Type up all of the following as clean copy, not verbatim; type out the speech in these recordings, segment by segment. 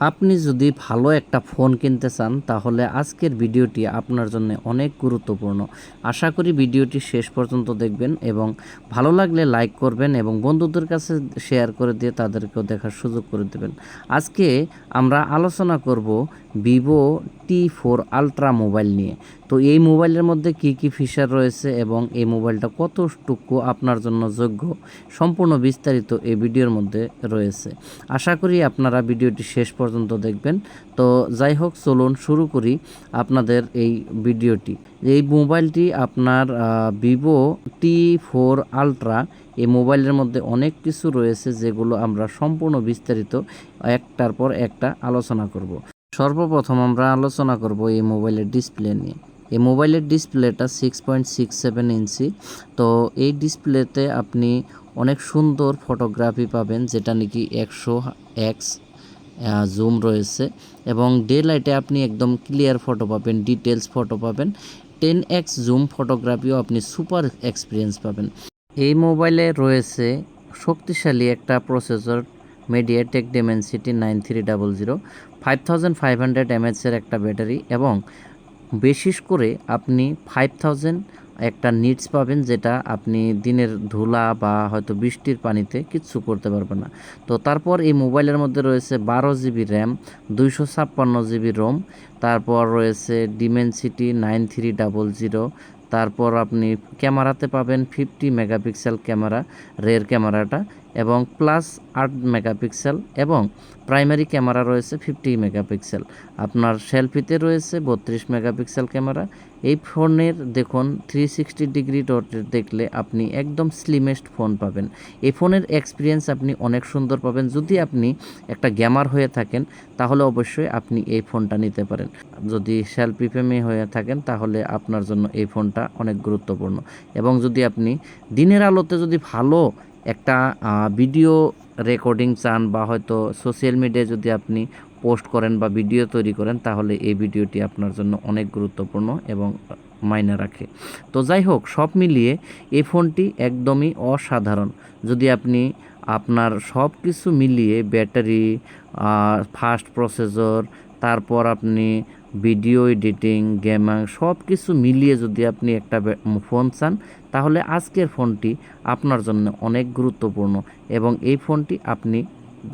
আপনি যদি ভালো একটা ফোন কিনতে চান তাহলে আজকের ভিডিওটি আপনার জন্য অনেক গুরুত্বপূর্ণ। আশা করি ভিডিওটি শেষ পর্যন্ত দেখবেন এবং ভালো লাগলে লাইক করবেন এবং বন্ধুদের কাছে শেয়ার করে দিয়ে তাদেরকেও দেখার সুযোগ করে দেবেন। আজকে আমরা আলোচনা করব ভিভো T4 আলট্রা মোবাইল নিয়ে। তো এই মোবাইলের মধ্যে কি কি ফিচার রয়েছে এবং এই মোবাইলটা কতটুকু আপনার জন্য যোগ্য, সম্পূর্ণ বিস্তারিত এই ভিডিওর মধ্যে রয়েছে। আশা করি আপনারা ভিডিওটি শেষ পর্যন্ত দেখবেন। তো যাই হোক, চলুন শুরু করি আপনাদের এই ভিডিওটি। এই মোবাইলটি আপনার ভিভো T4 আলট্রা। এই মোবাইলের মধ্যে অনেক কিছু রয়েছে যেগুলো আমরা সম্পূর্ণ বিস্তারিত একটার পর একটা আলোচনা করব। সর্বপ্রথম আমরা আলোচনা করব এই মোবাইলের ডিসপ্লে নিয়ে। এই মোবাইলের ডিসপ্লেটা 6.67 ইঞ্চি। তো এই ডিসপ্লেতে আপনি অনেক সুন্দর ফটোগ্রাফি পাবেন, যেটা নাকি 100x জুম রয়েছে এবং ডে লাইটে আপনি একদম ক্লিয়ার ফটো পাবেন, ডিটেলস ফটো পাবেন। 10x জুম ফটোগ্রাফিও আপনি সুপার এক্সপিরিয়েন্স পাবেন। এই মোবাইলে রয়েছে শক্তিশালী একটা প্রসেসর, মিডিয়াটেক ডিমেনসিটি 9300, 5500 mAh একটা ব্যাটারি এবং বিশেষ করে আপনি 5000 একটা নিটস পাবেন, যেটা আপনি দিনের ধুলা বা হয়তো বৃষ্টির পানিতে কিচ্ছু করতে পারবেন না। তো তারপর এই মোবাইলের মধ্যে রয়েছে 12 GB র্যাম, 256 GB রোম, তারপর রয়েছে ডিমেনসিটি 9300। তারপর আপনি ক্যামেরাতে পাবেন 50 মেগাপিক্সেল ক্যামেরা, রেয়ার ক্যামেরাটা, এবং প্লাস 8 মেগাপিক্সেল, এবং প্রাইমারি ক্যামেরা রয়েছে 50 মেগাপিক্সেল। আপনার সেলফিতে রয়েছে 32 মেগাপিক্সেল ক্যামেরা। এই ফোনের দেখুন 360 ডিগ্রি দেখলে আপনি একদম স্লিমেস্ট ফোন পাবেন। এই ফোনের এক্সপিরিয়েন্স আপনি অনেক সুন্দর পাবেন। যদি আপনি একটা গেমার হয়ে থাকেন তাহলে অবশ্যই আপনি এই ফোনটা নিতে পারেন। যদি সেলফি প্রেমী হয়ে থাকেন তাহলে আপনার জন্য এই ফোনটা অনেক গুরুত্বপূর্ণ। এবং যদি আপনি দিনের আলোতে যদি ভালো একটা ভিডিও রেকর্ডিং চান বা হয়তো সোশ্যাল মিডিয়ায় যদি আপনি পোস্ট করেন বা ভিডিও তৈরি করেন তাহলে এই ভিডিওটি আপনার জন্য অনেক গুরুত্বপূর্ণ এবং মাইনে রাখে। তো যাই হোক, সব মিলিয়ে এই ফোনটি একদমই অসাধারণ। যদি আপনি আপনার সব কিছু মিলিয়ে ব্যাটারি, ফাস্ট প্রসেসর, তারপর আপনি ভিডিও এডিটিং, গেমিং সব কিছু মিলিয়ে যদি আপনি একটা ফোন চান তাহলে আজকের ফোনটি আপনার জন্য অনেক গুরুত্বপূর্ণ এবং এই ফোনটি আপনি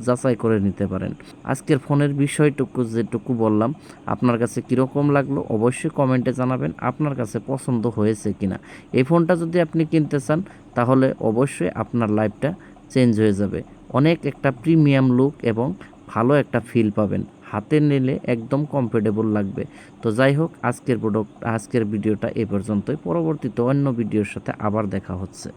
যাচাই করে নিতে পারেন। আজকের ফোনের বিষয়টুকু যেটুকু বললাম, আপনার কাছে কীরকম লাগলো অবশ্যই কমেন্টে জানাবেন। আপনার কাছে পছন্দ হয়েছে কিনা। এই ফোনটা যদি আপনি কিনতে চান তাহলে অবশ্যই আপনার লাইফটা চেঞ্জ হয়ে যাবে। অনেক একটা প্রিমিয়াম লুক এবং ভালো একটা ফিল পাবেন। হাতে নিলে একদম কমফোর্টেবল লাগবে। তো যাই হোক, আজকের ভিডিওটা এ পর্যন্তই। পরবর্তীতে অন্য ভিডিওর সাথে আবার দেখা হচ্ছে।